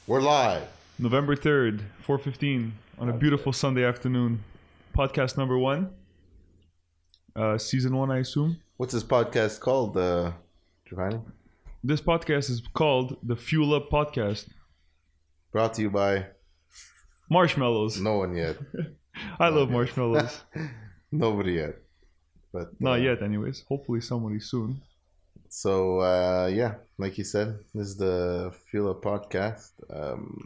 We're live. November 3rd, 4:15 on a beautiful Sunday afternoon. Podcast number 1. Season 1, I assume. What's this podcast called, Giovanni? This podcast is called the Fuel Up Podcast. Brought to you by Marshmallows. no one yet. I love marshmallows. Nobody yet. But Not yet, anyways. Hopefully somebody soon. So, like you said, this is the Fuel Up Podcast.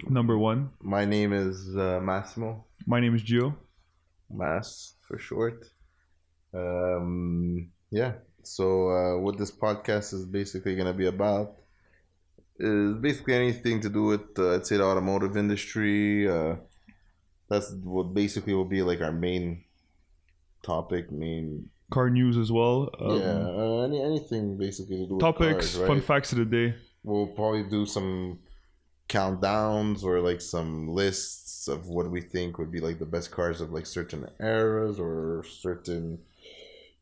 Number 1. My name is Massimo. My name is Gio. Mass for short. So what this podcast is basically going to be about is basically anything to do with, I'd say, the automotive industry. That's what basically will be like our main topic, Car news as well. Anything basically to do with Topics, cars, right? fun facts of the day. We'll probably do some countdowns or like some lists of what we think would be like the best cars of like certain eras or certain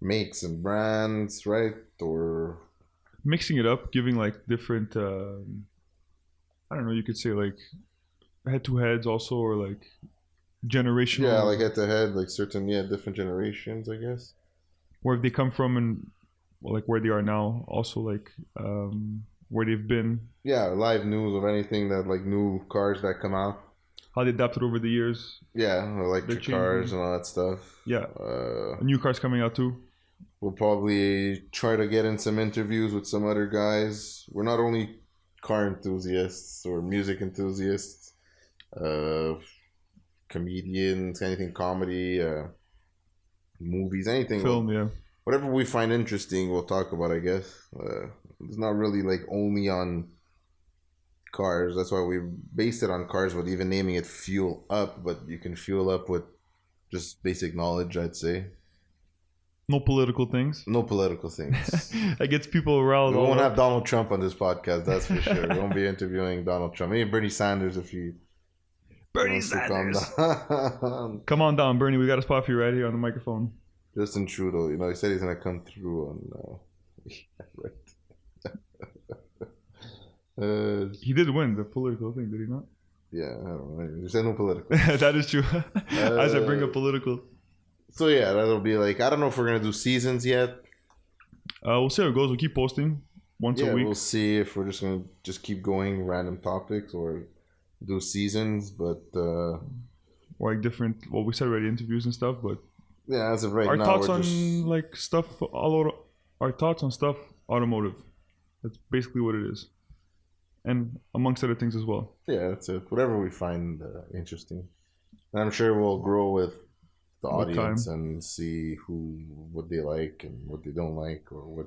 makes and brands, right? Or Mixing it up, giving like different, I don't know, you could say like head-to-heads also, or like generational. yeah, like head to head, like certain different generations, I guess. Where they come from and like where they are now, also like where they've been, Yeah, live news of anything that like new cars that come out. how they adapted over the years. Yeah, electric changing. cars and all that stuff. Yeah, new cars coming out too. We'll probably try to get in some interviews with some other guys. We're not only car enthusiasts or music enthusiasts, comedians, anything comedy, movies, anything. Film, yeah. Whatever we find interesting, we'll talk about, I guess. It's not really like only on cars. That's why we based it on cars, with even naming it Fuel Up, but you can fuel up with just basic knowledge, I'd say. No political things. No political things. That gets people riled. We won't have Donald Trump on this podcast, that's for sure. We won't be interviewing Donald Trump. Maybe Bernie Sanders if he Bernie wants to come Sanders. down. Come on down, Bernie. We got a spot for you right here on the microphone. Justin Trudeau, he said he's gonna come through on. Right. He did win the political thing, did he not? Yeah, I don't know. You said no political. That is true. As I bring up political. So yeah, that'll be like, I don't know if we're gonna do seasons yet. We'll see how it goes. We'll keep posting once a week. We'll see if we're just gonna keep going random topics or do seasons, but Or like different, well, we said already, interviews and stuff, but yeah, as of right our now, thoughts we're on just like stuff, our thoughts on stuff automotive. That's basically what it is, and amongst other things as well. yeah, that's it. Whatever we find interesting, and I'm sure we'll grow with the With audience time. and see what they like and what they don't like, or what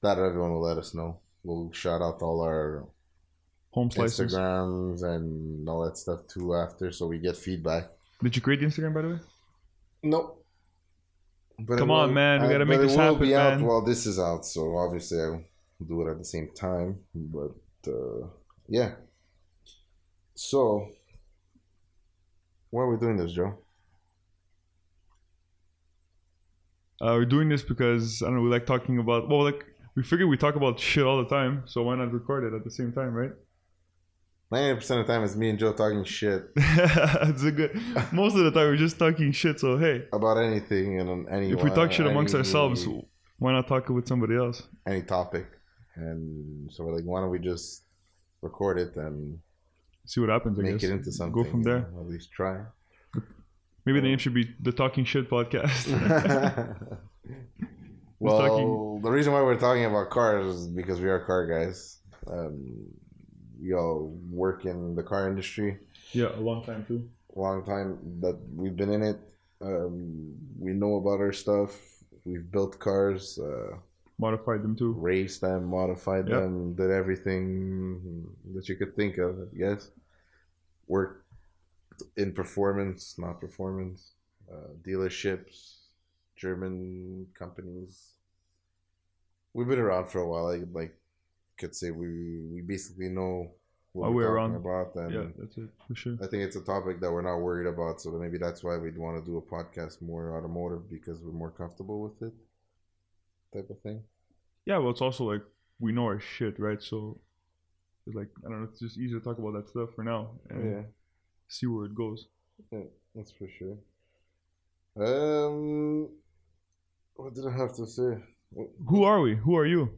that everyone will let us know. We'll shout out all our Home slices. Instagrams and all that stuff too after, so we get feedback. Did you create the Instagram, by the way? Nope. But Come on, man. We gotta make this happen, It will be out man. while this is out, so obviously I'll do it at the same time. But yeah. So, why are we doing this, Joe? We're doing this because, I don't know, we like talking about, well, like, we figure we talk about shit all the time, so why not record it at the same time, right? 90% of the time it's me and Joe talking shit It's a good, most of the time we're just talking shit, so hey, about anything and on any. if we talk shit amongst any- ourselves, why not talk it with somebody else? Any topic, and so we're like, why don't we just record it and See what happens, I make guess. it into something? Go from there. At least try. Maybe the name should be the Talking Shit Podcast. Well, the reason why we're talking about cars is because we are car guys. We all work in the car industry. Yeah, a long time too. A long time that we've been in it. We know about our stuff. We've built cars, Modified them too. raced them, modified Yep. them, did everything that you could think of, I guess. Worked in performance, not performance, dealerships, German companies. We've been around for a while. I could say we basically know what Our way we're talking around. about, and Yeah, that's it for sure. I think it's a topic that we're not worried about. So maybe that's why we'd want to do a podcast more automotive, because we're more comfortable with it, type of thing. Yeah, well, it's also like we know our shit, right? So It's like I don't know. It's just easier to talk about that stuff for now and Yeah, see where it goes. yeah, that's for sure. Um, what did I have to say? Who are we? Who are you?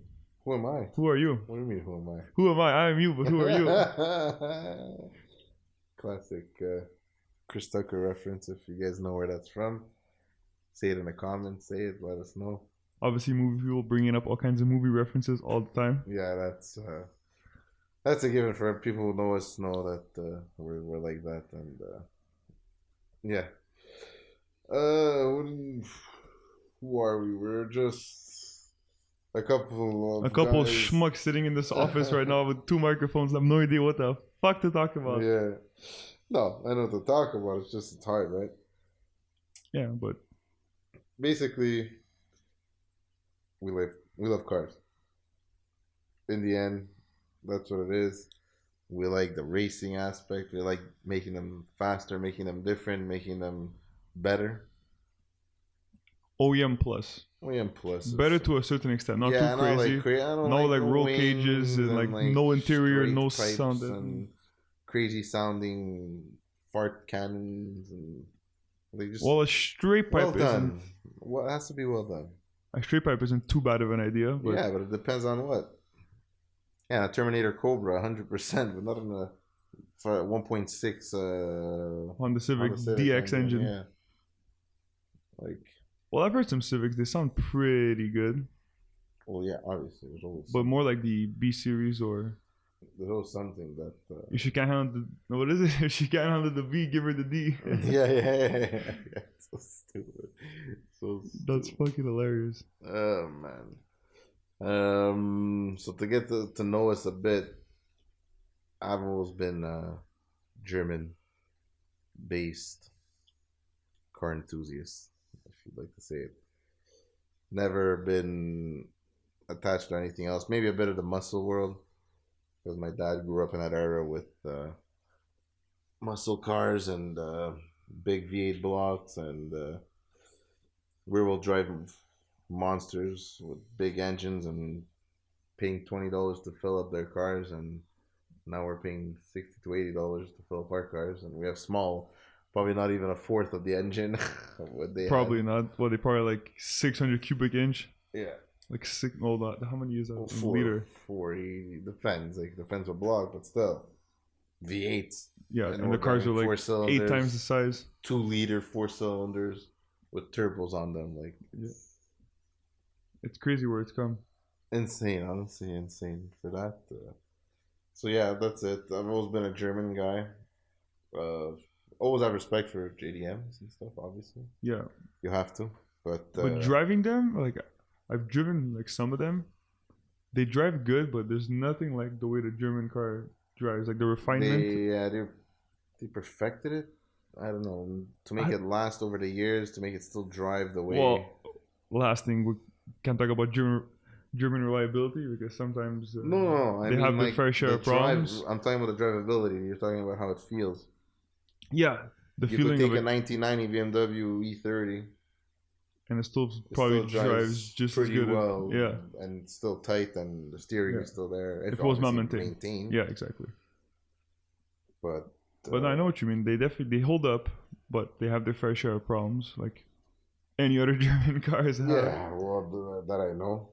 Who am I? Who are you? What do you mean, who am I? Who am I? I am you, but who are you? Classic Chris Tucker reference. If you guys know where that's from, say it in the comments. Say it. Let us know. Obviously, movie people bringing up all kinds of movie references all the time. Yeah, that's a given for people who know us. Know that we're like that, and yeah. Who are we? We're just a couple A of couple of guys. schmucks sitting in this office right now with 2 microphones. I have no idea what the fuck to talk about. Yeah. No, I know what to talk about. It's hard, right? Yeah, but Basically, we love cars. In the end, that's what it is. We like the racing aspect. We like making them faster, making them different, making them better. OEM plus. OEM plus. Better to a certain extent, not yeah, too crazy. I don't no like no roll wings cages and like no interior, straight no pipes sound. and crazy sounding fart cannons and they just Well, a straight well pipe done. isn't. What has to be well done? A straight pipe isn't too bad of an idea, but Yeah, but it depends on what. Yeah, a Terminator Cobra, 100%, but not in a 1.6 Honda Civic Honda Civic DX engine. Yeah, like. Well, I've heard some Civics. They sound pretty good, Well, yeah, obviously, but more like the B series or there's always something that. if she can't handle the no, what is it? If she can't handle the B, give her the D. yeah. So stupid. So stupid. That's fucking hilarious. Oh man. So to get to know us a bit, I've always been a German-based car enthusiast, if you'd like to say it. Never been attached to anything else. Maybe a bit of the muscle world, because my dad grew up in that era with muscle cars and big V8 blocks and rear-wheel drive monsters with big engines and paying $20 to fill up their cars, and now we're paying $60 to $80 to fill up our cars, and we have small, probably not even a fourth of the engine of what they Probably have. not. Well, they probably like 600 cubic inch. Yeah. Like six. Well, not how many is that? Well, In liter. 40 depends. Like depends what block, but still, V8s. Yeah, and the cars are like 8 times the size. 2-liter 4 cylinders with turbos on them. Like Yeah. It's crazy where it's come. insane, honestly, insane for that. So yeah, that's it. I've always been a German guy. Always have respect for JDMs and stuff. Obviously, Yeah, you have to. But driving them, like I've driven like some of them. They drive good, but there's nothing like the way the German car drives. Like the refinement. they perfected it. I don't know, to make it last over the years, to make it still drive the way. Well, last thing we can't talk about German reliability because sometimes No. they have their fair share of problems. I'm talking about the drivability. You're talking about how it feels. Yeah, the You feeling could of take it, a 1990 BMW E30. and it still It probably still drives just as pretty good. well. Yeah, And it's still tight, and the steering is still there. if it was not obviously maintained. Yeah, exactly. But I know what you mean. They definitely hold up, but they have their fair share of problems, like any other German cars have. yeah, well, that I know.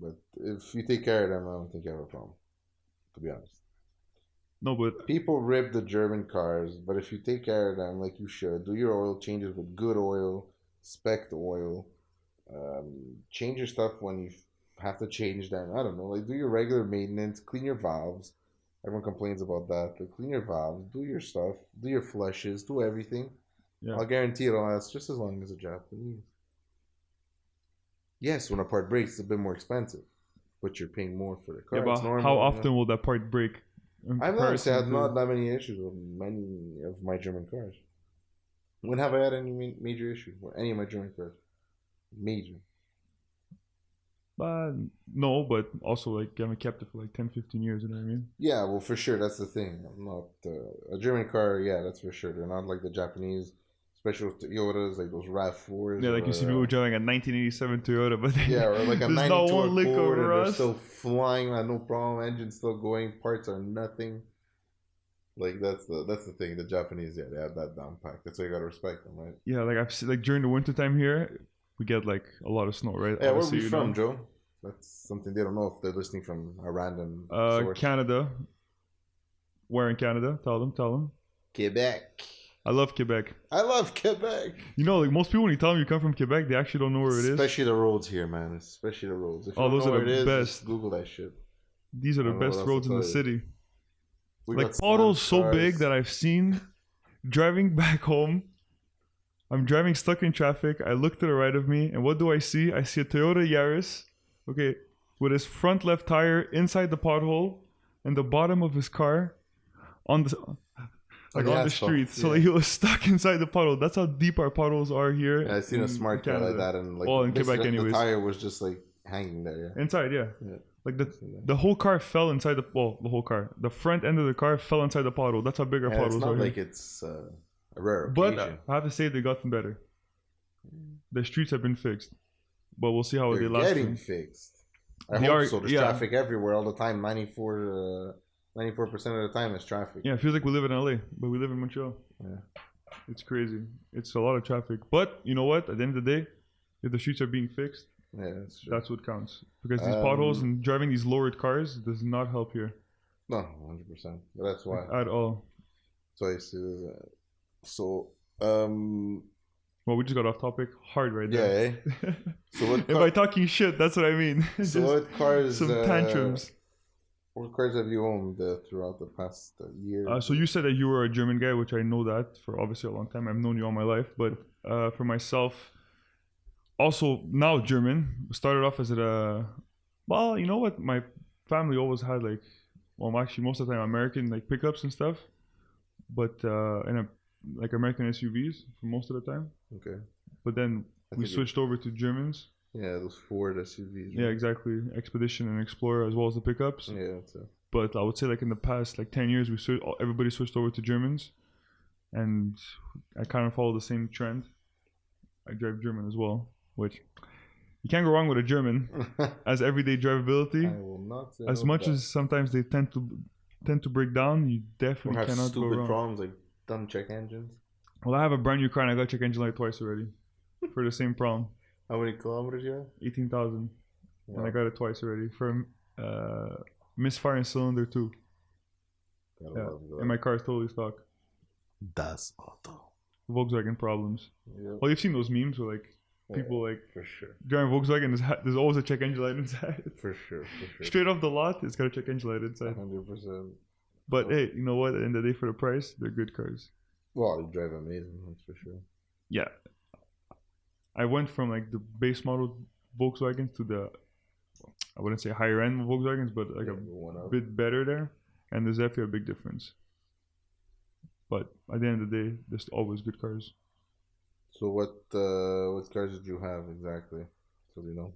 But if you take care of them, I don't think you have a problem. To be honest. No, but People rip the German cars, but if you take care of them like you should, do your oil changes with good oil, spec oil, change your stuff when you have to change them. I don't know, like do your regular maintenance, clean your valves. Everyone complains about that. But clean your valves, do your stuff, do your flushes, do everything. yeah, I'll guarantee it'll last just as long as a Japanese. Yes, when a part breaks, it's a bit more expensive, but you're paying more for the car. yeah. But It's normal, how you know? often will that part break? I've honestly had not that many issues with many of my German cars. When have I had any major issue with any of my German cars? Major. No, but also like I'm kept it for like 10, 15 years. You know what I mean? Yeah, well, for sure, that's the thing. I'm not a German car. Yeah, that's for sure. They're not like the Japanese, special Toyotas, like those RAV4s. Yeah, like you see people driving a 1987 Toyota, but yeah, or like a there's not 92 one lick of Accord, and they're rust. still flying, man, no problem. Engine's still going, parts are nothing. Like that's the thing. The Japanese, yeah, they have that down pack. That's why you gotta respect them, right? Yeah, like I've seen, like during the winter time here, we get like a lot of snow, right? Yeah, where Obviously, we from, Joe? That's something they don't know if they're listening from a random source. Canada. Where in Canada? Tell them. Quebec. I love Quebec. I love Quebec. You know, like most people, when you tell them you come from Quebec, they actually don't know where it is. Especially the roads here, man. Especially the roads. If you Oh, don't those know are where the it is, best. just Google that shit. These are the best roads in the city. Like potholes so big that I've seen driving back home. I'm driving stuck in traffic. I look to the right of me, and what do I see? I see a Toyota Yaris, okay, with his front left tire inside the pothole, and the bottom of his car on the on the street. So like he was stuck inside the puddle. That's how deep our puddles are here. Yeah, I seen a smart car like that, and like in Quebec, anyways. The tire was just like hanging there. Yeah. Inside, yeah. Like the whole car fell inside the whole car. The front end of the car fell inside the puddle. That's how big our puddles are. It's not like here. It's a rare occasion. But I have to say they gotten better. The streets have been fixed, but we'll see how they last. They're getting fixed. I hope so. There's traffic everywhere all the time. 94% of the time is traffic. Yeah, it feels like we live in LA, but we live in Montreal. Yeah. It's crazy. It's a lot of traffic. But you know what? At the end of the day, if the streets are being fixed, that's what counts. Because these potholes and driving these lowered cars does not help here. No, 100%. That's why. At all. So I see that. So, well, we just got off topic hard right there. Yeah. So what? And by talking shit, that's what I mean. So what cars? Some tantrums. What cars have you owned throughout the past year? So you said that you were a German guy, which I know that for obviously a long time. I've known you all my life, but for myself, also now German. Started off as well, you know what? My family always had actually most of the time American pickups and stuff, but like American SUVs for most of the time. Okay. But then we switched over to Germans. Yeah, those Ford SUVs. Right? Yeah, exactly. Expedition and Explorer, as well as the pickups. Yeah, that's it. But I would say in the past 10 years, everybody switched over to Germans, and I kind of follow the same trend. I drive German as well, which you can't go wrong with a German as everyday drivability. I will not say as much as sometimes they tend to break down, you definitely cannot go wrong. Stupid problems like dumb check engines. Well, I have a brand new car and I got check engine light twice already for the same problem. How many kilometers you have? 18,000. Wow. And I got it twice already for misfiring cylinder too. Yeah. And my car is totally stock. Das Auto. Volkswagen problems. Yep. Well, you've seen those memes where people for sure driving Volkswagen. There's always a check engine light inside. For sure. Straight off the lot, it's got a check engine light inside. 100%. But hey, you know what? At the end of the day, for the price, they're good cars. Well, you drive amazing, that's for sure. Yeah. I went from the base model Volkswagens to I wouldn't say higher end Volkswagens, but a bit better there. And there's definitely a big difference. But at the end of the day, there's always good cars. So what cars did you have exactly? So you know.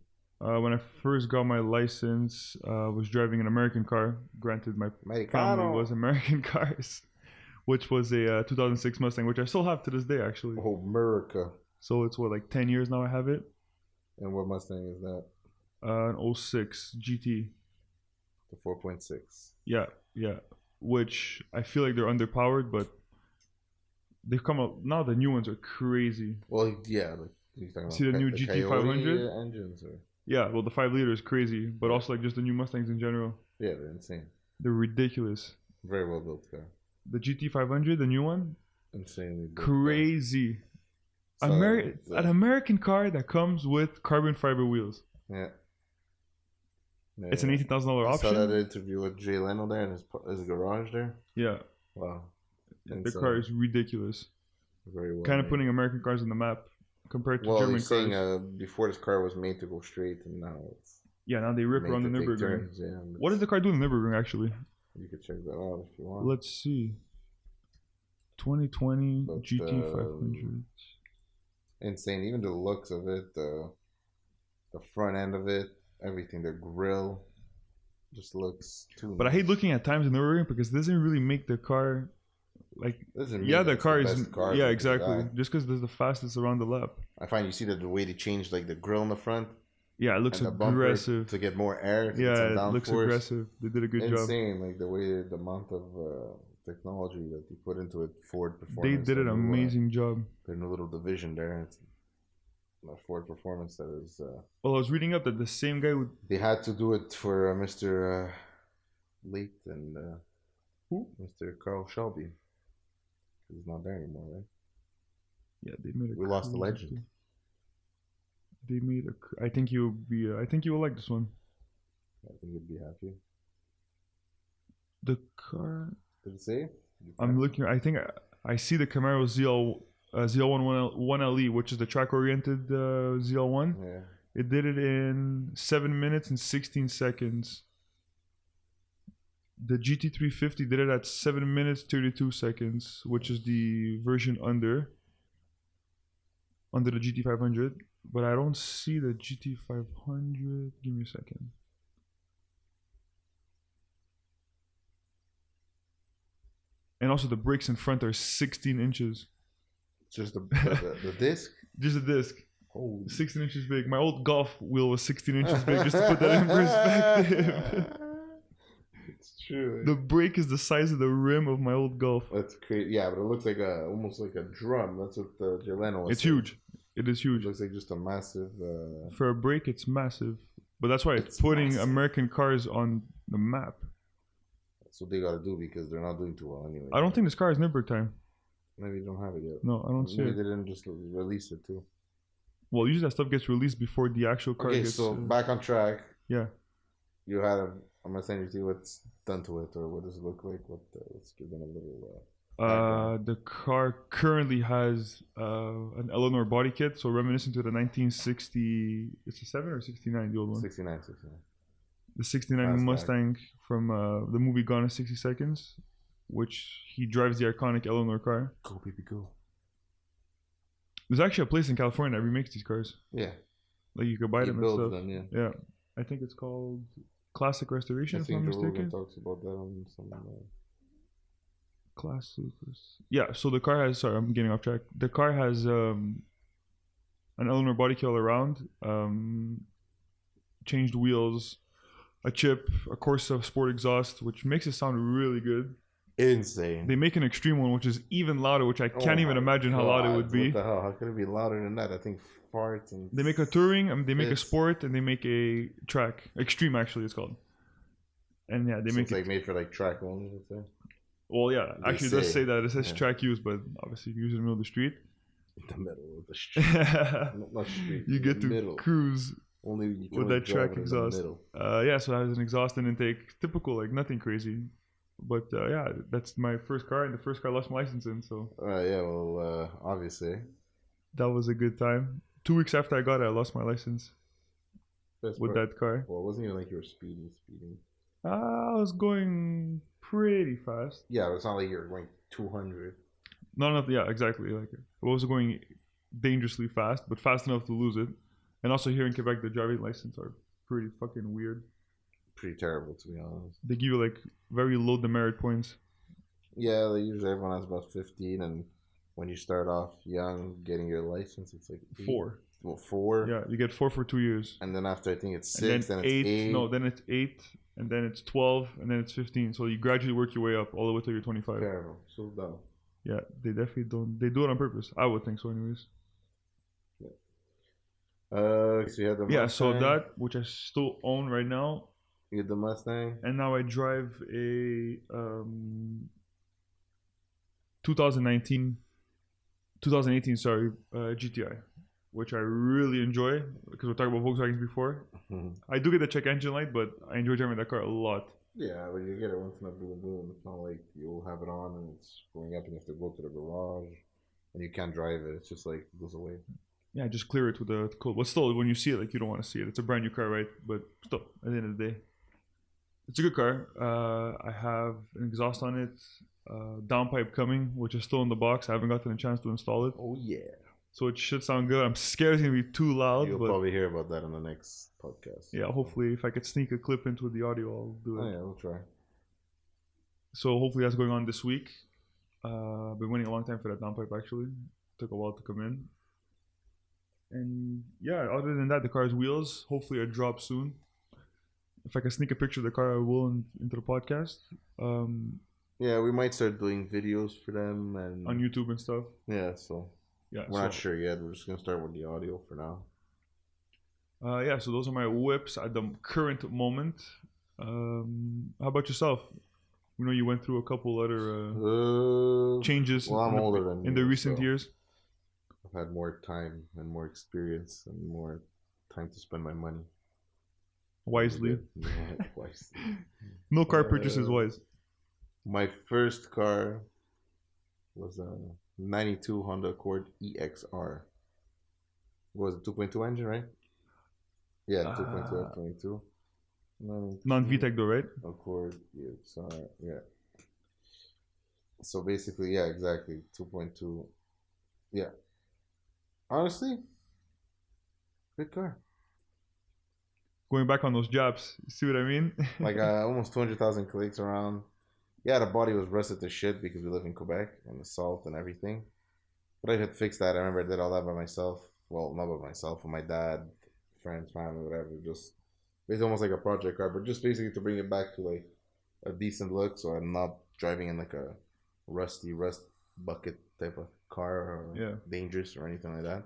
When I first got my license, I was driving an American car. Granted, my family was American cars, which was a 2006 Mustang, which I still have to this day, actually. Oh, America. So it's 10 years now I have it. And what Mustang is that? An 06 GT. The 4.6. Yeah. Which I feel like they're underpowered, but they've come out now. The new ones are crazy. Well, yeah. See the new GT500 engines, or? Yeah, well, the 5 liter is crazy, but also just the new Mustangs in general. Yeah, they're insane. They're ridiculous. Very well built car. The GT500, the new one, insanely built crazy. An American car that comes with carbon fiber wheels. Yeah. It's an $18,000 option. I saw that interview with Jay Leno there in his garage there. Yeah. Wow. The car is ridiculous. Very well. Kind of putting American cars on the map compared to German cars. Well, you're saying before this car was made to go straight, and now it's... Yeah, now they rip around the Nürburgring. What does the car do in the Nürburgring, actually? You could check that out if you want. Let's see. 2020 GT500. Insane. Even the looks of it, the front end of it, everything, the grill just looks too But nice. I hate looking at times in the Nürburgring because it doesn't really make the car like doesn't mean yeah, that the it's car the is best car yeah, for the exactly. guy. Just because there's the fastest around the lap. I find you see that the way they changed like the grill in the front Yeah, it looks and the bumper aggressive. to get more air to get Yeah, some it looks downforce. aggressive. They did a good job. Insane, like the way the amount of technology that they put into it. Ford They Performance. did an amazing job. Their new little division there. It's Ford Performance that is. Well, I was reading up that the same guy would. They had to do it for Mr. Late and Who? Mr. Carl Shelby. He's not there anymore, right? Yeah, they made a. We lost the legend. They made a. I think you'll be. I think you will like this one. I think you'd be happy. The car. Did it say? I'm looking. I think I see the Camaro ZL1 1LE, which is the track-oriented ZL1. Yeah. It did it in 7 minutes and 16 seconds. The GT350 did it at 7 minutes 32 seconds, which is the version under the GT500. But I don't see the GT500. Give me a second. And also the brakes in front are 16 inches. Just the disc? Just the disc. Holy. 16 inches big. My old Golf wheel was 16 inches big, just to put that in perspective. It's true. The brake is the size of the rim of my old Golf. That's crazy. Yeah, but it looks like almost like a drum. That's what Jelena was It's saying. huge. It is huge. It looks like just a massive... For a brake, it's massive. But that's why it's putting massive. American cars on the map. That's what they got to do because they're not doing too well anyway. I don't think this car has Nürburgring time. Maybe you don't have it yet. No, I don't see it. Maybe they didn't just release it too. Well, usually that stuff gets released before the actual car gets... Okay, so back on track. Yeah. You had a... I'm going to send you to what's done to it or what does it look like. Let's give them a little... the car currently has an Eleanor body kit, so reminiscent to the 1960... It's a 7 or 69, the old one? 69. The 69 Fastback. Mustang from the movie Gone in 60 Seconds, which he drives the iconic Eleanor car. Go, baby, go. There's actually a place in California that remakes these cars. Yeah. Like you could buy them and stuff. Them, yeah. Yeah. I think it's called Classic Restoration, if I'm Joe mistaken. Rogan talks about that on some... Classic. Yeah, so the car has... Sorry, I'm getting off track. The car has an Eleanor body kit all around, changed wheels, a chip, a Corsa Sport exhaust, which makes it sound really good. Insane. They make an extreme one, which is even louder, which I can't even imagine how loud it would be. What the hell? How could it be louder than that? I think farts and... They make a touring, they make a sport, and they make a track. Extreme, actually, it's called. And yeah, they make it's like made for like track only, let's say. Well, yeah, actually it does say that. It says track use, but obviously you use it in the middle of the street. In the middle of the street. Not street. You get to cruise with that track exhaust. Yeah, so it has an exhaust and intake. Typical, like nothing crazy. But yeah, that's my first car, and the first car I lost my license in, so... yeah, well, obviously. That was a good time. 2 weeks after I got it, I lost my license. That car. Well, it wasn't even like you were speeding. I was going pretty fast. Yeah, but it's not like you were going 200. No, yeah, exactly. Like I was going dangerously fast, but fast enough to lose it. And also here in Quebec, the driving license are pretty fucking weird. Pretty terrible, to be honest. They give you like very low demerit points. Yeah, usually everyone has about 15, and when you start off young, getting your license, it's like 4. Well, 4. Yeah, you get 4 for 2 years. And then after I think it's 6, then it's 8. No, then it's 8, and then it's 12, and then it's 15. So you gradually work your way up all the way till you're 25. Terrible. So dumb. Yeah, they definitely don't. They do it on purpose. I would think so, anyways. Yeah. So you had the Mustang. Yeah, so that, which I still own right now. You had the Mustang. And now I drive a 2018, GTI, which I really enjoy because we're talking about Volkswagens before. I do get the check engine light, but I enjoy driving that car a lot. Yeah, but you get it once in a blue moon. It's not like you'll have it on and it's going up and you have to go to the garage and you can't drive it. It's just like it goes away. Yeah, just clear it with the cold. But still, when you see it, like you don't want to see it. It's a brand new car, right? But still, at the end of the day, it's a good car. I have an exhaust on it, downpipe coming, which is still in the box. I haven't gotten a chance to install it. Oh yeah. So it should sound good. I'm scared it's gonna be too loud. You'll probably hear about that in the next podcast. Yeah, hopefully, if I could sneak a clip into the audio, I'll do it. Oh yeah, we'll try. So hopefully that's going on this week. Been waiting a long time for that downpipe actually. Took a while to come in. And yeah, other than that, the car's wheels hopefully are drop soon. If I can sneak a picture of the car, I will into the podcast. Yeah, we might start doing videos for them and on YouTube and stuff. Yeah, so yeah, we're not sure yet. We're just gonna start with the audio for now. Yeah, so those are my whips at the current moment. How about yourself? We know you went through a couple other changes well, I'm older than in the recent years. I've had more time and more experience and more time to spend my money wisely. Yeah, wisely. No car purchase is wise. My first car was a 92 Honda Accord EXR. What was it, 2.2 engine, right? Yeah, 2.2 F22. Non-VTEC though, right? Accord EXR, yeah. So basically, yeah, exactly, 2.2. Yeah. Honestly, good car. Going back on those jobs, you see what I mean? Like almost 200,000 clicks around. Yeah, the body was rusted to shit because we live in Quebec and the salt and everything. But I had fixed that. I remember I did all that by myself. Well, not by myself, with my dad, friends, family, whatever. Just it's almost like a project car, but just basically to bring it back to like a decent look, so I'm not driving in like a rust bucket type of car or dangerous or anything like that.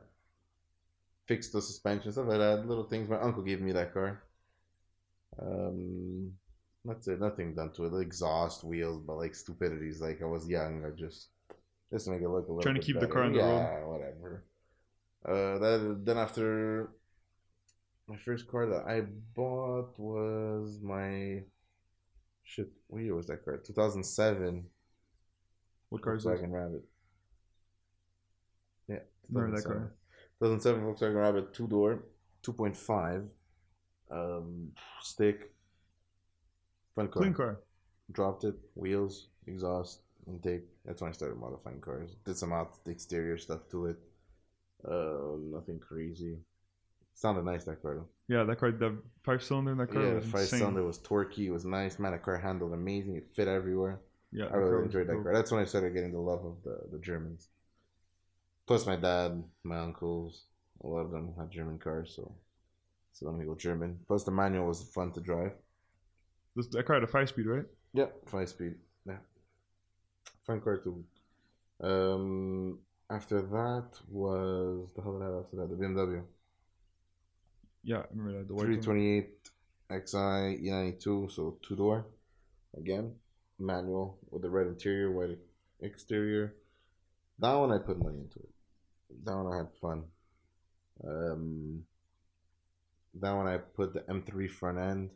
Fixed the suspension, stuff like that, little things. My uncle gave me that car. That's it, nothing done to it. The exhaust, wheels, but like stupidities. Like I was young, I just to make it look a little trying to bit keep better. The car on the road. Yeah, whatever. Then after my first car that I bought was my what year was that car? 2007. What car is that? Volkswagen Rabbit. Yeah, remember that car. 2007 Volkswagen Rabbit, 2-door, 2.5, stick, front car. Clean car. Dropped it, wheels, exhaust, intake. That's when I started modifying cars. Did some out the exterior stuff to it. Nothing crazy. Sounded nice, that car though. Yeah, that car, the 5-cylinder in that car. Yeah, was the 5-cylinder was torquey. It was nice. Man, the car handled amazing. It fit everywhere. Yeah, I really enjoyed that car. That's when I started getting the love of the Germans. Plus, my dad, my uncles, a lot of them had German cars, so let me go German. Plus, the manual was fun to drive. That car had a 5-speed, right? Yeah, 5-speed. Yeah, fun car too. After that was the hell did I have after that? The BMW. Yeah, I remember that. The 328 XI E92, so 2-door. Again, manual with the red interior, white exterior. That one I put money into it. That one I had fun. That one I put the M3 front end.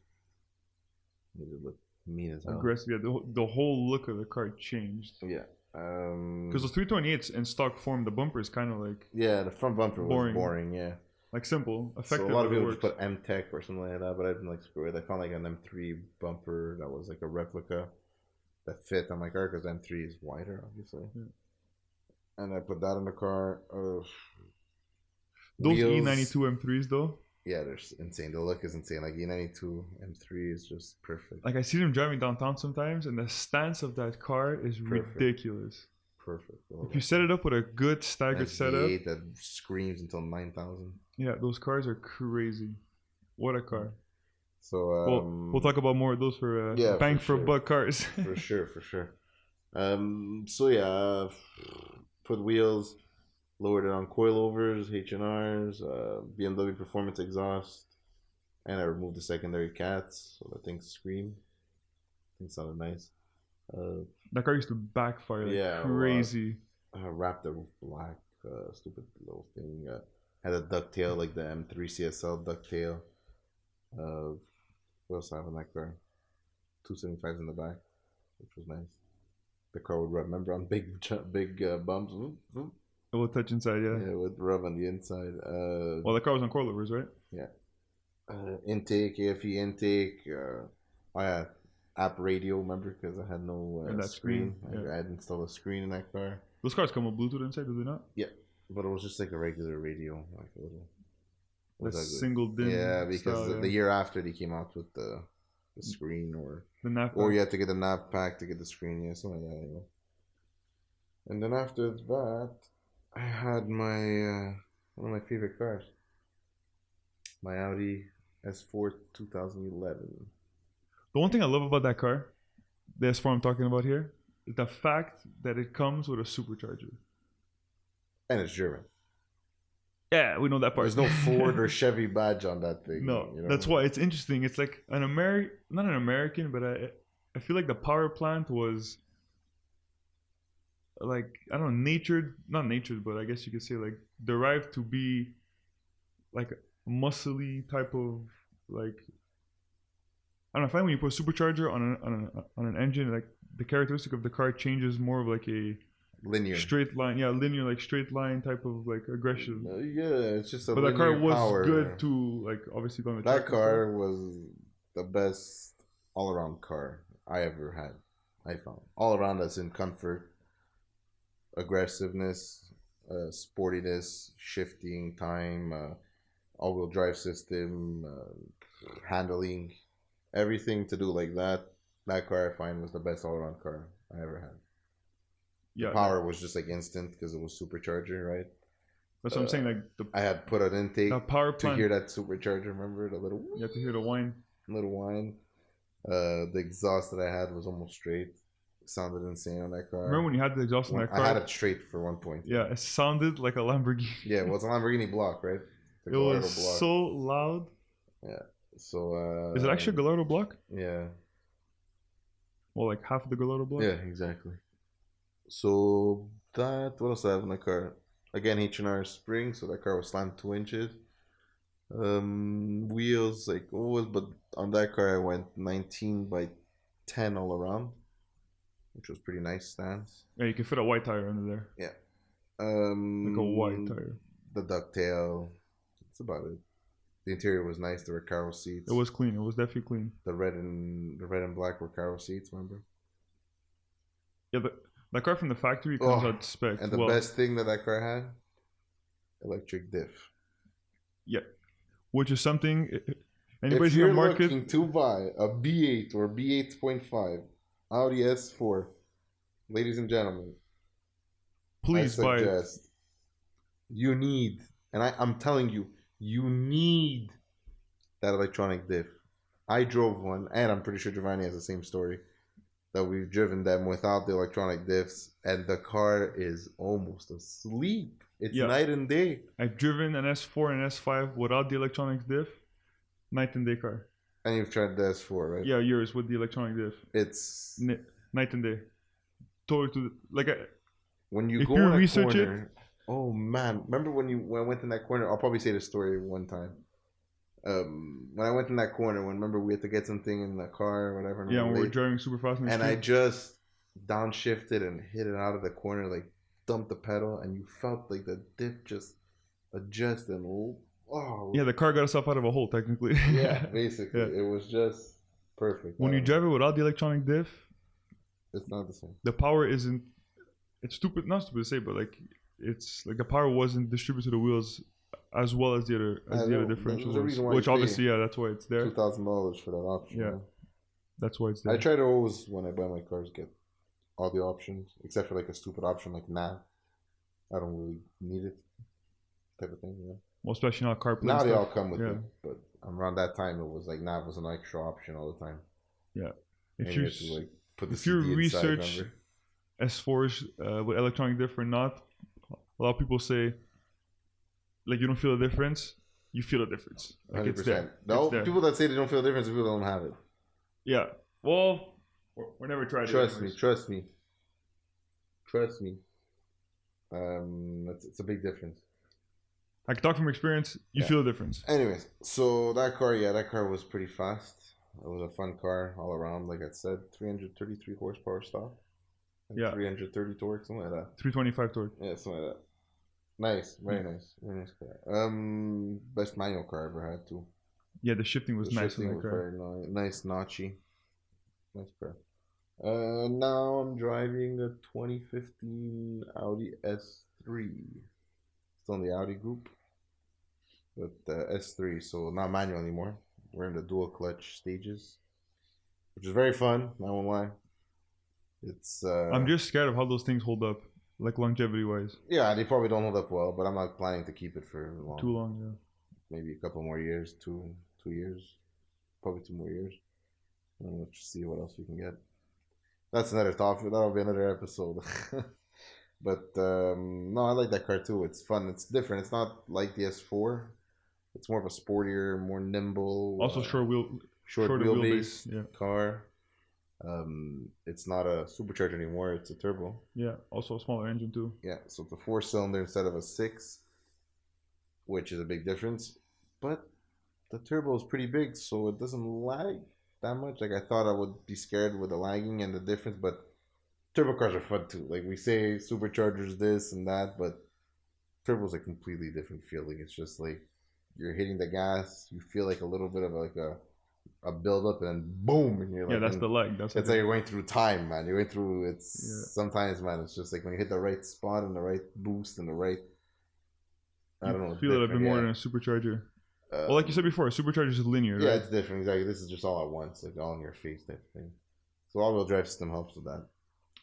Made it look mean as hell. Aggressive. Yeah, the whole look of the car changed. Yeah. Because those 328s in stock form, the bumper is kind of like the front bumper was boring. Yeah. Like simple, effective. So a lot of people just put M-Tech or something like that, but I didn't like screw it. I found like an M3 bumper that was like a replica that fit on my car because M3 is wider, obviously. Yeah. And I put that in the car. Those E92 M3s though. Yeah, they're insane. The look is insane. Like E92 M3 is just perfect. Like I see them driving downtown sometimes, and the stance of that car is ridiculous. Perfect. If you set it up with a good staggered setup, that screams until 9,000. Yeah, those cars are crazy. What a car! So we'll talk about more of those for bang for buck cars. for sure. So yeah, put wheels, lowered it on coilovers, H&Rs, BMW Performance exhaust, and I removed the secondary cats so that things scream. Things sounded nice. That car used to backfire like crazy. Wrapped it with black, stupid little thing. Had a ducktail like the M3 CSL ducktail. What else I have in that car? 275s in the back, which was nice. The car would remember on big bumps. It will touch inside, yeah. Yeah, it would rub on the inside. Well, the car was on coilovers, right? Yeah. Intake, AFE intake. App radio, remember? Because I had no screen. I had installed a screen in that car. Those cars come with Bluetooth inside, do they not? Yeah, but it was just like a regular radio, like a little. That single DIN. Yeah, because the year after they came out with the screen, or the nav or you had to get a nav pack to get the screen. Yeah, something like that. Anyway. And then after that, I had my one of my favorite cars, my Audi S4 2011. The one thing I love about that car, the S4 I'm talking about here, is the fact that it comes with a supercharger. And it's German. Yeah, we know that part. There's no Ford or Chevy badge on that thing. No, you know? that's why it's interesting. It's like an American, not an American, but I feel like the power plant was like, I don't know, not natured, but I guess you could say like derived to be like a muscly type of like, I don't know. I find when you put a supercharger on an engine, like the characteristic of the car changes more of like a linear, straight line. Yeah, linear, like straight line type of like aggression. Yeah, it's just a but linear the car was power. good too. Like obviously on the that car was the best all around car I ever had. I found all around us in comfort, aggressiveness, sportiness, shifting time, all-wheel drive system, handling, everything to do like that. That car I find was the best all-around car I ever had. Yeah, the power was just like instant because it was supercharger, right? That's what I'm saying. Like I had put an intake the power plant, to hear that supercharger. Remember the little? You have to hear the whine. Little whine. The exhaust that I had was almost straight. It sounded insane on that car. Remember when you had the exhaust on that car? I had it straight for one point. Yeah, it sounded like a Lamborghini. Yeah, well, it's a Lamborghini block, right? It was block. So loud. Yeah. So. Is it actually a Gallardo block? Yeah. Well, like half of the Gallardo block. Yeah, exactly. So that, what else do I have in the car? Again, H&R spring, so that car was slammed 2 inches. Wheels like always, but on that car I went 19 by 10 all around, which was pretty nice stance. Yeah, you can fit a white tire under there. Yeah. Like a white tire. The ducktail. That's about it. The interior was nice. There were Recaro seats. It was clean. It was definitely clean. The red and black Recaro seats. Remember? Yeah, the car from the factory comes out spec. And the best thing that car had, electric diff. Yeah, which is something. If you're looking to buy a B8 or B8.5 Audi S4, ladies and gentlemen, please buy it. You need, and I'm telling you, you need that electronic diff. I drove one, and I'm pretty sure Giovanni has the same story, that we've driven them without the electronic diffs, and the car is almost asleep. It's night and day. I've driven an S4 and S5 without the electronic diff. Night and day car. And you've tried the S4, right? Yeah, yours with the electronic diff. It's night and day. Totally to like when you go in a corner. Oh man, remember when I went in that corner? I'll probably say the story one time. When I went in that corner, remember we had to get something in the car or whatever. Yeah, we were driving super fast in the street. I just downshifted and hit it out of the corner, like dumped the pedal, and you felt like the diff just adjust and yeah, the car got itself out of a hole technically. Yeah, basically, it was just perfect. When you drive it without the electronic diff, it's not the same. The power isn't. It's stupid, not stupid to say, but like it's like the power wasn't distributed to the wheels as well as the other differentials, which obviously, that's why it's there. $2,000 for that option. Yeah, that's why it's there. I try to always, when I buy my cars, get all the options except for like a stupid option like nav. I don't really need it, type of thing, you know. Well, especially not CarPlay. Now they all come with it, but around that time it was like nav was an extra option all the time. Yeah, if you research S4s with electronic diff or not, a lot of people say like you don't feel the difference. You feel the difference. Like 100%. It's there. No, people that say they don't feel the difference, people don't have it. Yeah. Well, we're never tried it. Trust me. It's a big difference. I can talk from experience. You feel the difference. Anyways, so that car was pretty fast. It was a fun car all around. Like I said, 333 horsepower stock. 330 torque, something like that. 325 torque. Yeah, something like that. Nice, very nice car. Best manual car I ever had too. Yeah, the shifting was nice. Shifting was very nice, notchy. Nice car. Now I'm driving a 2015 Audi S3. Still in the Audi group, but S3, so not manual anymore. We're in the dual clutch stages, which is very fun. I won't lie. It's. I'm just scared of how those things hold up. like longevity wise. Yeah, they probably don't hold up well, but I'm not planning to keep it for long. Too long, yeah. Maybe a couple more years, 2 years, probably 2 more years. Let's see what else we can get. That's another topic. That'll be another episode. But no, I like that car too. It's fun. It's different. It's not like the S4. It's more of a sportier, more nimble. Also, short wheelbase yeah. car. It's not a supercharger anymore. It's a turbo. Yeah. Also a smaller engine too. Yeah. So it's a 4-cylinder instead of a 6, which is a big difference. But the turbo is pretty big, so it doesn't lag that much. Like I thought I would be scared with the lagging and the difference, but turbo cars are fun too. Like we say superchargers this and that, but turbo's a completely different feeling. It's just like you're hitting the gas, you feel like a little bit of like a build up, and then boom, and you're like, yeah, that's the lag. It's like you're going through time, man. You're going through sometimes, man. It's just like when you hit the right spot and the right boost and the right. I don't know. Feel it a bit more than a supercharger. Well, like you said before, a supercharger is linear. Yeah, right? It's different. Exactly. This is just all at once, like all in your face type of thing. So all-wheel drive system helps with that.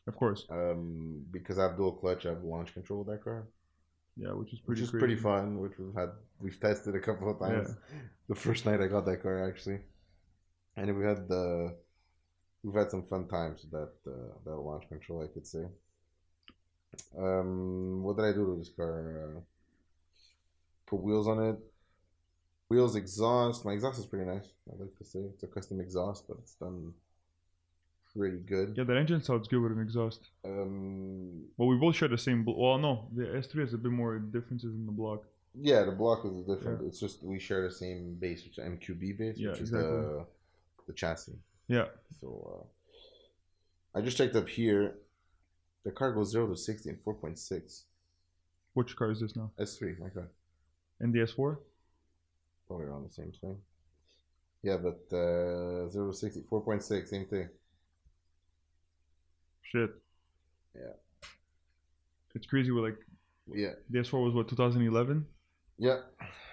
Of course. Because I have dual clutch, I have launch control with that car. Yeah, which is pretty fun. Which we've tested a couple of times. Yeah. The first night I got that car actually, and we've had some fun times with that launch control, I could say. What did I do to this car? Put wheels on it. Wheels, exhaust. My exhaust is pretty nice. I like to say it's a custom exhaust, but it's done pretty good. Yeah, that engine sounds good with an exhaust. Well, we both share the same. Well, no, the S3 has a bit more differences in the block. Yeah, the block is different. Yeah. It's just we share the same base, which is MQB base, which is the chassis. Yeah. So I just checked up here. The car goes 0 to 60 in 4.6. Which car is this now? S3, my car. And the S4? Probably around the same thing. Yeah, but 0 to 60, 4.6, same thing. Shit. Yeah. It's crazy with the S4 was what, 2011? Yeah.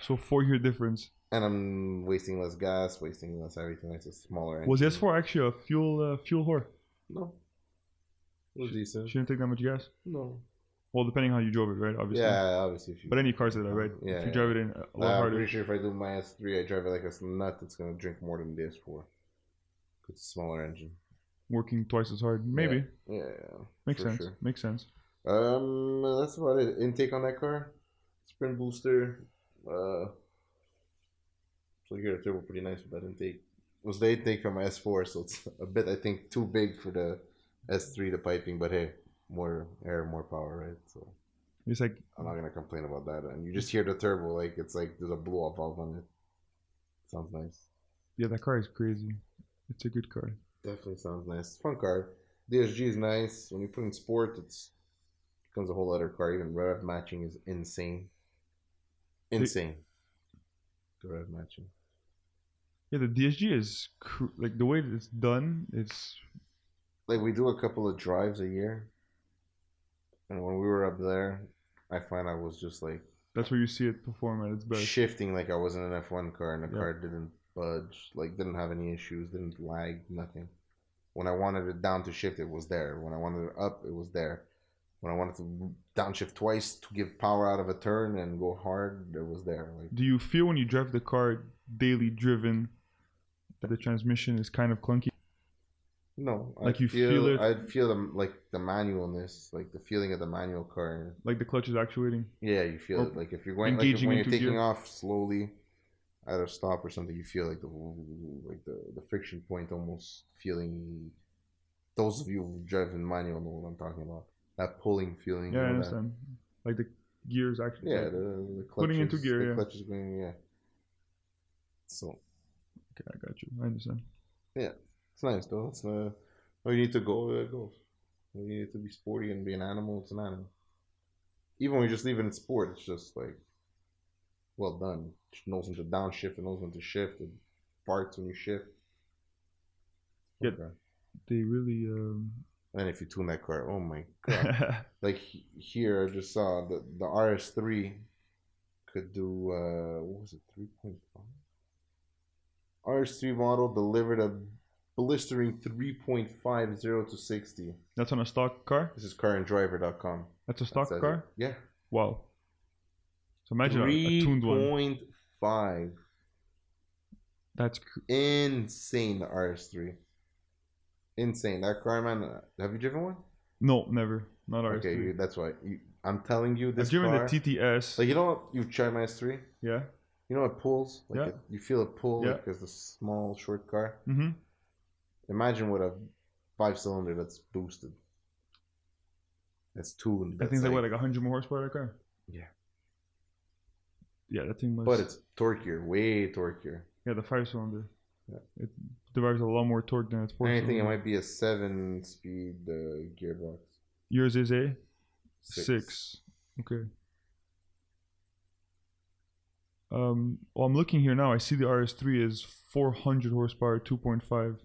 So 4-year difference. And I'm wasting less gas, wasting less everything. It's a smaller engine. Was the S4 actually a fuel whore? No. It was decent. She didn't take that much gas? No. Well, depending how you drove it, right? Obviously. Yeah, obviously. But any car said that, right? Yeah. If you drive it in a lot harder. I'm pretty sure if I do my S3, I drive it like a nut, it's going to drink more than the S4. It's a smaller engine. Working twice as hard. Maybe. Yeah. Makes sense. Sure. Makes sense. That's about it. Intake on that car. Sprint booster. So here, the turbo pretty nice with that intake. It was the intake from my S4, so it's a bit, I think, too big for the S3, the piping, but hey, more air, more power, right? So it's like I'm not gonna complain about that. And you just hear the turbo, like it's like there's a blow-off valve on it. Sounds nice. Yeah, that car is crazy. It's a good car. Definitely sounds nice. Fun car. DSG is nice. When you put in sport, it becomes a whole other car. Even rev matching is insane. Insane. The rev matching. Yeah, the DSG is like the way it's done. It's like we do a couple of drives a year, and when we were up there, I find I was just like that's where you see it perform at its best. Shifting like I was in an F1 car, and the car didn't budge, like didn't have any issues, didn't lag, nothing. When I wanted it down to shift, it was there. When I wanted it up, it was there. When I wanted to downshift twice to give power out of a turn and go hard, it was there. Like, do you feel when you drive the car daily driven that the transmission is kind of clunky? No, like you feel it. I'd feel the manualness, like the feeling of the manual car. Like the clutch is actuating. Yeah, you feel it. Like if you're going, like when you're taking off slowly at a stop or something, you feel like the friction point almost feeling. Those of you who drive in manual know what I'm talking about. That pulling feeling. Yeah, I understand. Like the gears actually. Yeah, the clutches, putting into gear. The clutch is going. Yeah. So. Okay, I got you. I understand. Yeah. It's nice though. It's where you need to go, it goes. When you need to be sporty and be an animal, it's an animal. Even when you just leave it in sport, it's just like well done. It knows when to downshift, it knows when to shift, it farts when you shift. Yeah, they really and if you tune that car, oh my god. Like here I just saw the RS3 could do what was it, 3.5? RS3 model delivered a blistering 3.50 to 60. That's on a stock car? This is carandriver.com. That's a stock car? Yeah. Wow. So imagine a tuned one. 3.5. That's insane, the RS3. Insane. That car, man. Have you driven one? No, never. Not RS3. Okay, that's why. I'm telling you, this I've driven car, the TTS. Like, you know what? You've tried my S3? Yeah. You know what pulls? Like yeah. You feel it pull, yeah. like, because the small, short car. Mm-hmm. Imagine with a 5-cylinder that's boosted. That's tuned. I think it's like 100 more horsepower, that car? Yeah. Yeah, that thing must... But it's torquier, way torquier. Yeah, the 5-cylinder. Yeah. It derives a lot more torque than its 4-cylinder. I think it might be a 7-speed gearbox. Yours is a? 6. Okay. Well, I'm looking here now. I see the RS3 is 400 horsepower, 2.5.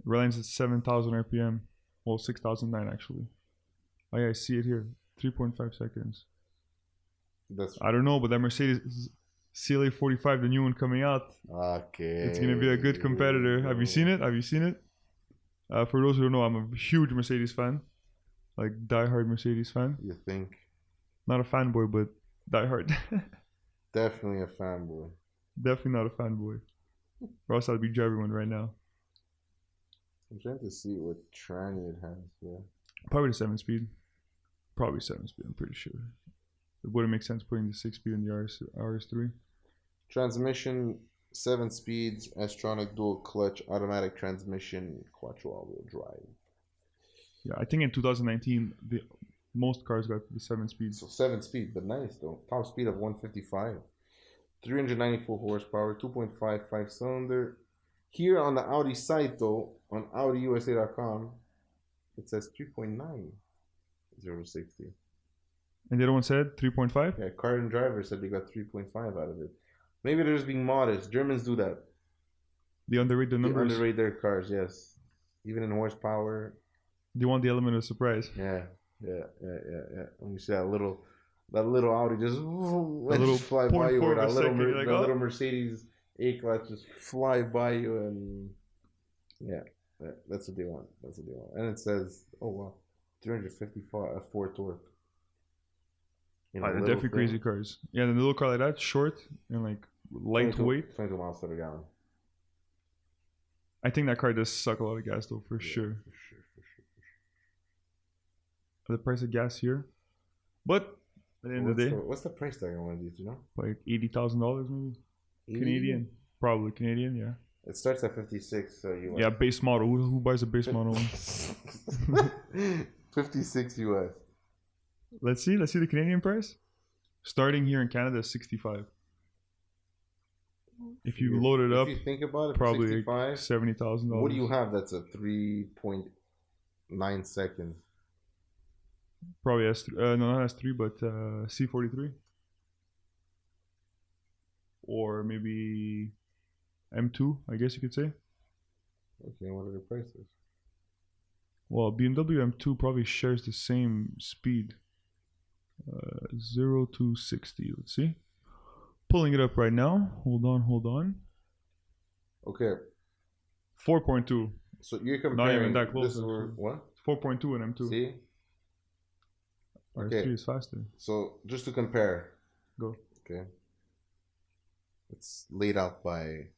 Runs at 7,000 RPM. Well, 6,009 actually. Oh yeah, I see it here. 3.5 seconds. I don't know, but that Mercedes CLA 45, the new one coming out. Okay. It's gonna be a good competitor. Have you seen it? Have you seen it? For those who don't know, I'm a huge Mercedes fan. Like, die-hard Mercedes fan. You think? Not a fanboy, but die-hard. Definitely a fanboy. Definitely not a fanboy. Or else I'd be driving one right now. I'm trying to see what tranny it has. Yeah. Probably the 7-speed. Probably 7-speed, I'm pretty sure. It wouldn't make sense putting the 6-speed in the RS3. Transmission, 7 speeds, S-tronic dual clutch, automatic transmission, quattro all-wheel drive. Yeah, I think in 2019, most cars got the 7 speeds. So 7 speed, but nice though. Top speed of 155. 394 horsepower, 2.5 5-cylinder. Here on the Audi site though, on AudiUSA.com, it says 3.9 0-60. And the other one said 3.5? Yeah, Car and Driver said they got 3.5 out of it. Maybe they're just being modest. Germans do that. They underrate the numbers. They underrate their cars, yes. Even in horsepower. They want the element of surprise. Yeah. And you see that little Audi just fly by you, or that little Mercedes A-Class just fly by you, and yeah, that's what they want. That's what they want. And it says, oh wow, 354 torque. They're definitely crazy cars. Yeah, the little car like that, short and like lightweight. 22 miles to the gallon. I think that car does suck a lot of gas though, for sure. For sure. The price of gas here, but at the end of the day, what's the price tag on one of these? You know, like $80,000 maybe. 80? Canadian, probably Canadian. Yeah. It starts at 56. So US. Yeah, base model. Who buys a base model one? 56 US. Let's see the Canadian price. Starting here in Canada is 65. If you load it up, if you think about it, probably $70,000. What do you have that's a 3.9 seconds? Probably S3, no, not S3, but C43. Or maybe M2, I guess you could say. Okay, what are the prices? Well, BMW M2 probably shares the same speed. 0 to 60, let's see. Pulling it up right now. Hold on. Okay. 4.2. So you're comparing. Not even that close. What? 4.2 and M2. See? RS3 is faster. So just to compare. Go. Okay. It's laid out by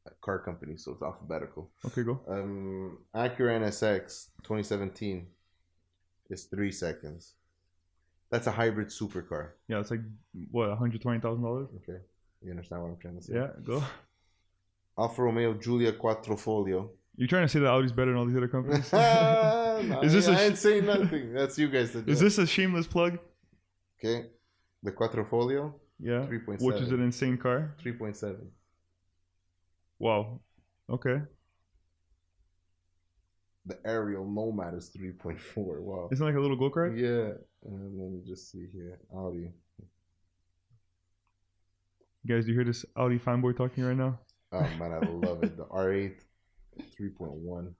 a car company, so it's alphabetical. Okay, go. Acura NSX 2017 is 3 seconds. That's a hybrid supercar. Yeah, it's like what, $120,000? Okay, you understand what I'm trying to say? Yeah, go. Alfa Romeo Giulia Quattrofoglio. You're trying to say that Audi's better than all these other companies? No, is this I ain't saying nothing. That's you guys that do. Is this a shameless plug? Okay, the Quattrofoglio. Yeah. 3.7. Which is an insane car. 3.7. Wow. Okay. The Ariel Nomad is 3.4. Wow. Isn't it like a little go-kart? Yeah. Let me just see here. Audi. Guys, do you hear this Audi fanboy talking right now? Oh man, I love it. The R8 3.1.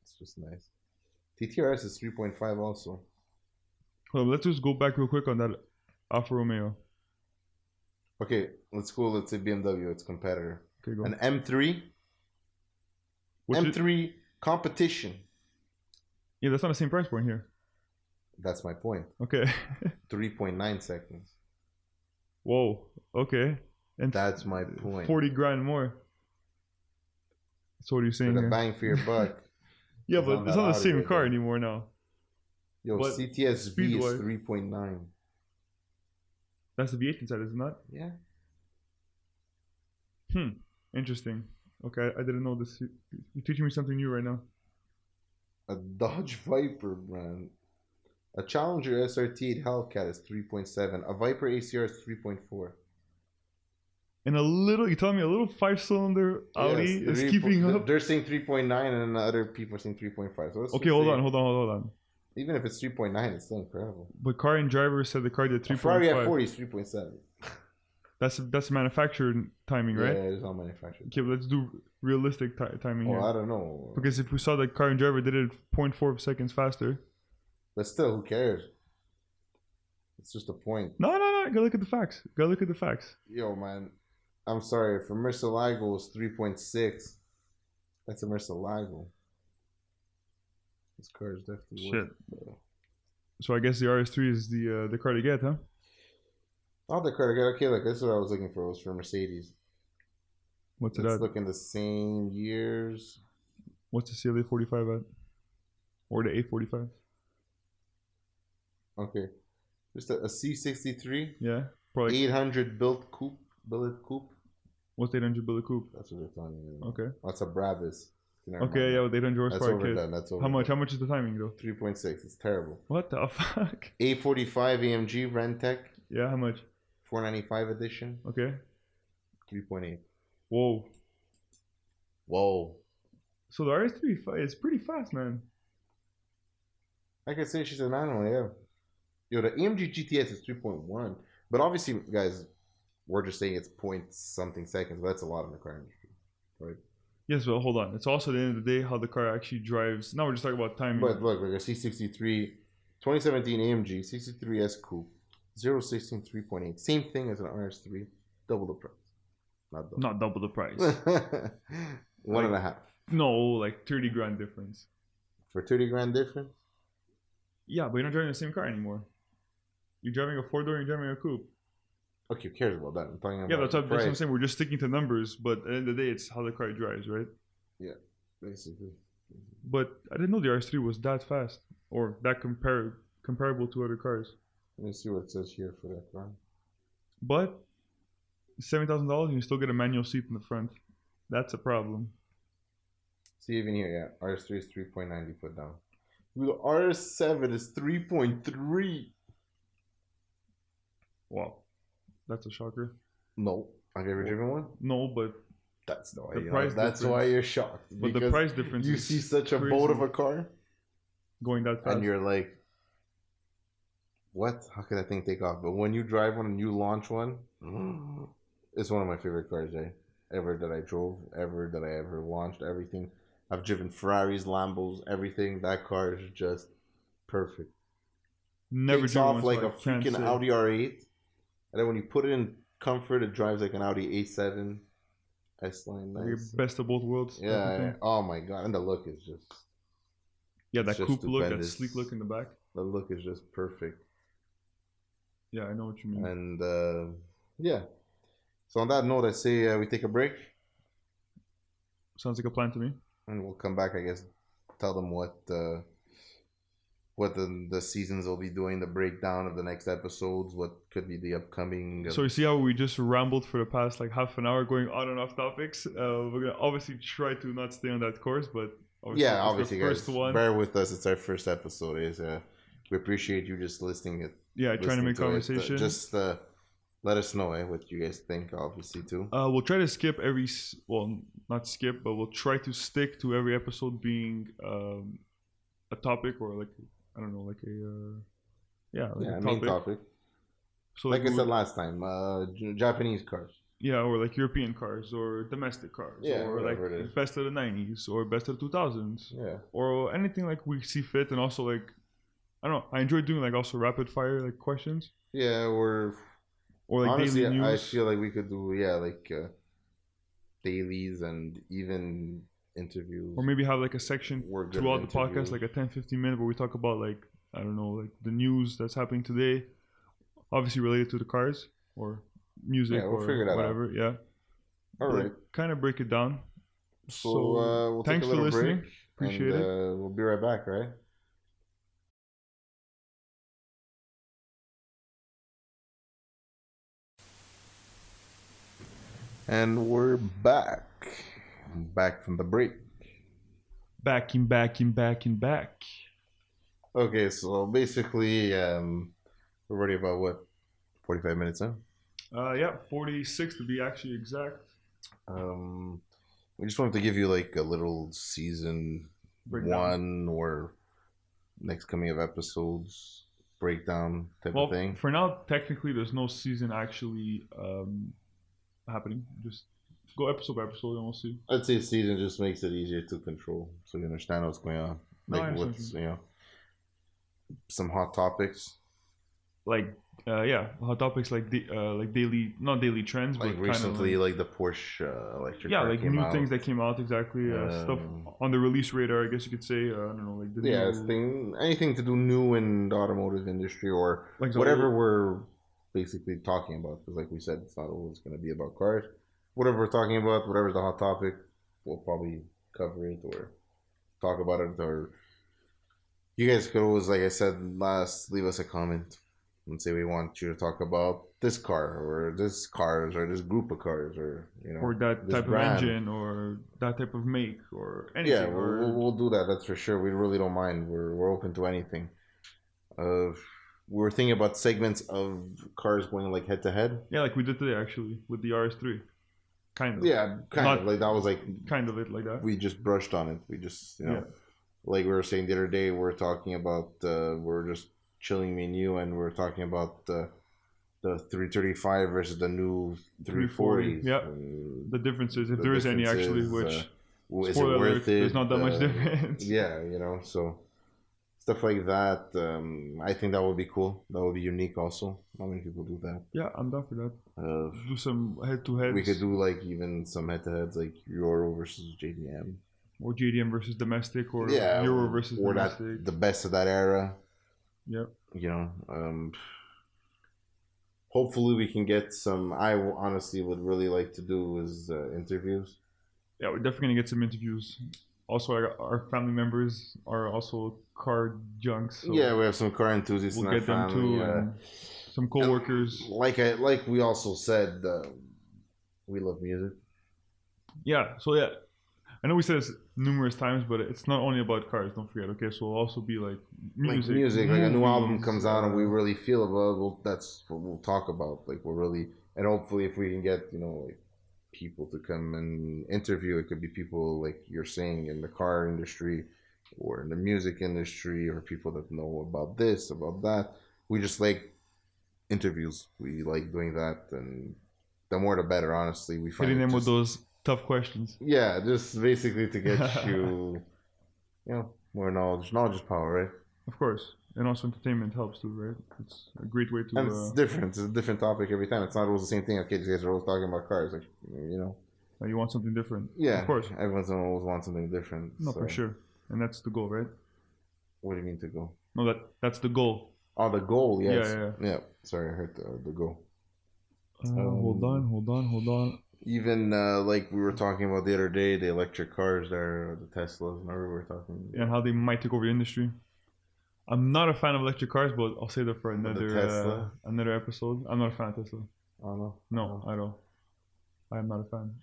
It's just nice. TTRS is 3.5 also. Well, let's just go back real quick on that Alfa Romeo. Okay, let's go. Let's say BMW, its competitor. Okay, go. An M3. M3 competition. Yeah, that's not the same price point here. That's my point. Okay. 3.9 seconds. Whoa. Okay. And that's my point. 40 grand more. So what are you saying for the here? bang for your buck. Yeah, but it's not the same car anymore now. Yo, but CTS V is 3.9. That's the V8 inside, isn't it? Yeah. Interesting. Okay, I didn't know this. You're teaching me something new right now. A Dodge Viper, man. A Challenger SRT Hellcat is 3.7. A Viper ACR is 3.4. And you're telling me a little 5-cylinder Audi is keeping up? They're saying 3.9 and other people are saying 3.5. So okay, hold on. Even if it's 3.9, it's still incredible. But Car and Driver said the car did 3.5. Ferrari F40 is 3.7. That's manufactured timing, right? Yeah, it's all manufactured. Okay, but let's do realistic timing here. I don't know. Because if we saw that Car and Driver did it 0.4 seconds faster. But still, who cares? It's just a point. No. Gotta look at the facts. Yo, man. I'm sorry. For Murcielago, it's 3.6. That's a Murcielago. This car is definitely shit. So I guess the RS3 is the car to get, huh? Not the car to get. Okay, look, that's what I was looking for. It was for Mercedes. What's it at? It's looking the same years. What's the CLA 45 at? Or the A45? Okay. Just a C63. Yeah. Probably 800 billet coupe. What's 800 billet coupe? That's what they're telling me. Okay. That's a Brabus. Okay, yeah, with 800 horsepower. That's overdone. That's overdone. How much is the timing though? 3.6. It's terrible. What the fuck? A45 AMG Rentec. Yeah, how much? 495 edition. Okay. 3.8. Whoa. So the RS3 is pretty fast, man. I could say she's an animal, yeah. Yo, the AMG GTS is 3.1. But obviously, guys, we're just saying it's point something seconds. But that's a lot in the car industry, right? Yes, but hold on. It's also at the end of the day how the car actually drives. Now we're just talking about timing. But look, like a C63, 2017 AMG, 63S Coupe, 0-16, 3.8. Same thing as an RS3, double the price. Not double the price. 1.5. No, like 30 grand difference. For 30 grand difference? Yeah, but you're not driving the same car anymore. You're driving a 4-door, you're driving a coupe. Okay, who cares about that? I'm talking about that's what I'm saying. We're just sticking to numbers, but at the end of the day, it's how the car drives, right? Yeah, basically. But I didn't know the RS3 was that fast or that comparable to other cars. Let me see what it says here for that car. But $7,000 and you still get a manual seat in the front. That's a problem. See, even here, yeah, RS3 is 3.9 you put down. The RS7 is 3.3. Wow. That's a shocker. No. Have you ever driven one? No, but that's why you're shocked. But the price difference you see such a boat of a car going that fast. And you're like, what? How could that thing take off? But when you drive one and you launch one, it's one of my favorite cars ever that I drove, ever that I ever launched, everything. I've driven Ferraris, Lambos, everything. That car is just perfect. Never takes off like a freaking Audi R8. And then when you put it in comfort, it drives like an Audi A7 S-Line. Nice. Best of both worlds. Yeah. Oh my god. And the look is just... Yeah, that coupe look, that sleek look in the back. The look is just perfect. Yeah, I know what you mean. And yeah. So on that note, I say we take a break. Sounds like a plan to me. And we'll come back, I guess, tell them what the seasons will be doing, the breakdown of the next episodes, what could be the upcoming. So you see how we just rambled for the past like half an hour going on and off topics? We're going to obviously try to not stay on that course, but obviously guys, bear with us. It's our first episode. We appreciate you just listening. Trying to make conversation. Just let us know what you guys think, obviously, too. We'll try to skip not skip, but we'll try to stick to every episode being a topic or like, I don't know, like a main topic. So like I said last time, Japanese cars. Yeah, or like European cars or domestic cars. Yeah, or like best of the 90s or best of the 2000s. Yeah. Or anything like we see fit, and also like, I don't know, I enjoy doing like also rapid fire like questions. Yeah, or like honestly, daily news. I feel like we could do dailies and even interviews. Or maybe have like a section throughout the podcast, like a 10-15 minute where we talk about like, I don't know, like the news that's happening today, obviously related to the cars or music or whatever. Yeah. All right. Kind of break it down. So we'll thanks for listening. Appreciate it. We'll be right back, right? And we're back. Back from the break. Back. Okay, so basically, we're already about what, 45 minutes in? Yeah, 46 to be actually exact. We just wanted to give you like a little season breakdown. 1 or next coming of episodes breakdown type of thing. For now, technically, there's no season actually happening. Just go episode by episode and we'll see. I'd say season just makes it easier to control, so you understand what's going on. Like what's some hot topics. Like hot topics like daily, not daily trends, like but recently, kind of like the Porsche electric. Yeah, car like new things that came out. Exactly, stuff on the release radar. I guess you could say. I don't know, like the anything to do new in the automotive industry or like whatever we're basically talking about. Because, like we said, it's not always going to be about cars. Whatever we're talking about, whatever's the hot topic, we'll probably cover it or talk about it. Or you guys could always, like I said last, leave us a comment and say we want you to talk about this car or this cars or this group of cars or or that type brand. Of engine or that type of make or anything. Yeah, we'll do that. That's for sure. We really don't mind. We're open to anything. We were thinking about segments of cars going like head to head. Yeah, like we did today actually with the RS3. Kind of. Yeah, kind of. Like that was like kind of it like that. We just brushed on it. We just like we were saying the other day. We're talking about we're just chilling, me and you, and we're talking about the 335 versus the new 340. Yeah, the differences, if there is any actually, which is it worth it? There's not that much difference. Yeah, so stuff like that. I think that would be cool. That would be unique also. Not many people do that. Yeah, I'm down for that. Do some head-to-heads. We could do like even some head-to-heads, like Euro versus JDM. Or JDM versus domestic, or Euro versus or domestic. The best of that era. Yep. Hopefully we can get some. I honestly would really like to do is interviews. Yeah, we're definitely gonna get some interviews. Also, our family members are also car junks. So yeah, we have some car enthusiasts. We'll get them too. And some coworkers. And like we also said, we love music. Yeah. So yeah, I know we said this numerous times, but it's not only about cars. Don't forget. Okay, so it'll also be like music. Like a new album comes out and we really feel about. That's what we'll talk about. Like we're really, and hopefully if we can get like people to come and interview. It could be people like you're saying in the car industry or in the music industry or people that know about this, about that. We just like interviews. We like doing that, and the more the better, honestly. We find hitting them with those tough questions. Yeah, just basically to get you more knowledge. Knowledge is power, right? Of course. And also entertainment helps too, right? It's a great way to... And it's different. It's a different topic every time. It's not always the same thing. Okay, these guys are always talking about cars. Like, You want something different. Yeah. Of course. Everyone's going to always want something different. No, for sure. And that's the goal, right? What do you mean to go? No, that's the goal. Oh, the goal, yes. Yeah. Sorry, I heard the goal. Hold on. Even like we were talking about the other day, the electric cars there, the Teslas, remember we were talking about? And how they might take over the industry. I'm not a fan of electric cars, but I'll save that for another episode. I'm not a fan of Tesla. Oh no. No, I don't. I am not a fan.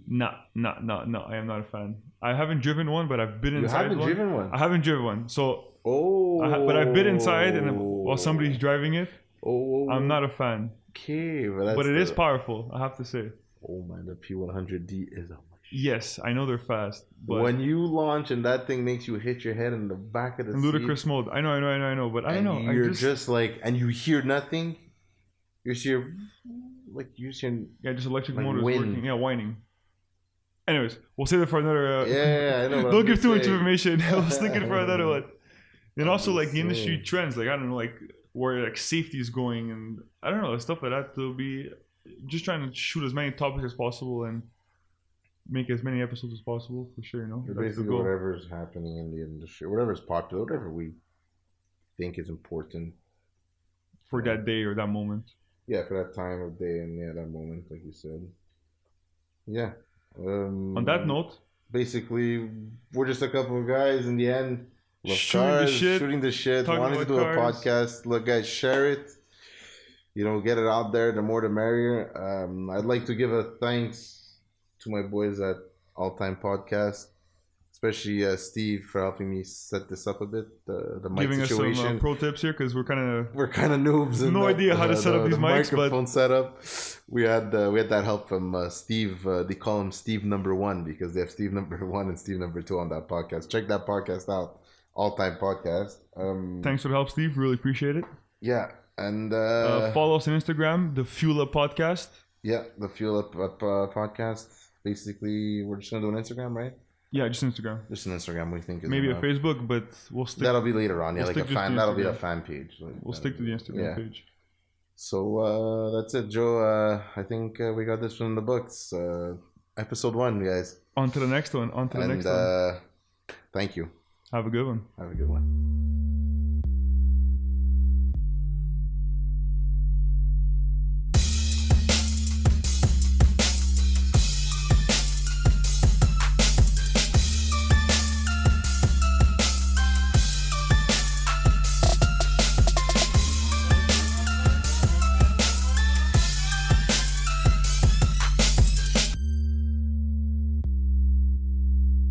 No, I am not a fan. I haven't driven one, but I've been inside one. You haven't driven one? I haven't driven one. So but I've been inside and while somebody's driving it. I'm not a fan. Okay, but it is powerful, I have to say. Oh man, the P100D is a yes, I know they're fast. But when you launch and that thing makes you hit your head in the back of the ludicrous mode. I know, but I don't know. You're just like, and you hear nothing. You hear just electric motors working. Yeah, whining. Anyways, we'll save it for another. I know. Don't give too much information. I was thinking for another one. And also like the industry trends, like I don't know, like where like safety is going, and I don't know, stuff like that. They'll be just trying to shoot as many topics as possible and make as many episodes as possible for sure. You know, that's basically whatever's happening in the industry, whatever's popular, whatever we think is important for that day or that moment. Yeah, for that time of day and that moment, like you said. Yeah. On that note, basically, we're just a couple of guys. In the end, love shooting the shit, wanting to do a podcast. Look, guys, share it. Get it out there. The more, the merrier. I'd like to give a thanks to my boys at All Time Podcast, especially Steve for helping me set this up a bit. The mic giving situation. Us some pro tips here because we're kind of noobs. No idea how to set up these mics, microphone setup. We had that help from Steve. They call him Steve number 1 because they have Steve number 1 and Steve number 2 on that podcast. Check that podcast out. All Time Podcast. Thanks for the help, Steve. Really appreciate it. Yeah. And follow us on Instagram, the Fuel Up Podcast. Yeah, the Fuel Up Podcast. Basically, we're just gonna do an Instagram, right? Yeah, just Instagram. Just an Instagram, we think is maybe enough. a Facebook, but we'll stick. That'll be later on. Yeah, like a fan. That'll be a fan page. We'll stick to the Instagram page. So that's it, Joe. I think we got this one in the books. Episode 1, guys. On to the next one. Thank you. Have a good one. Have a good one.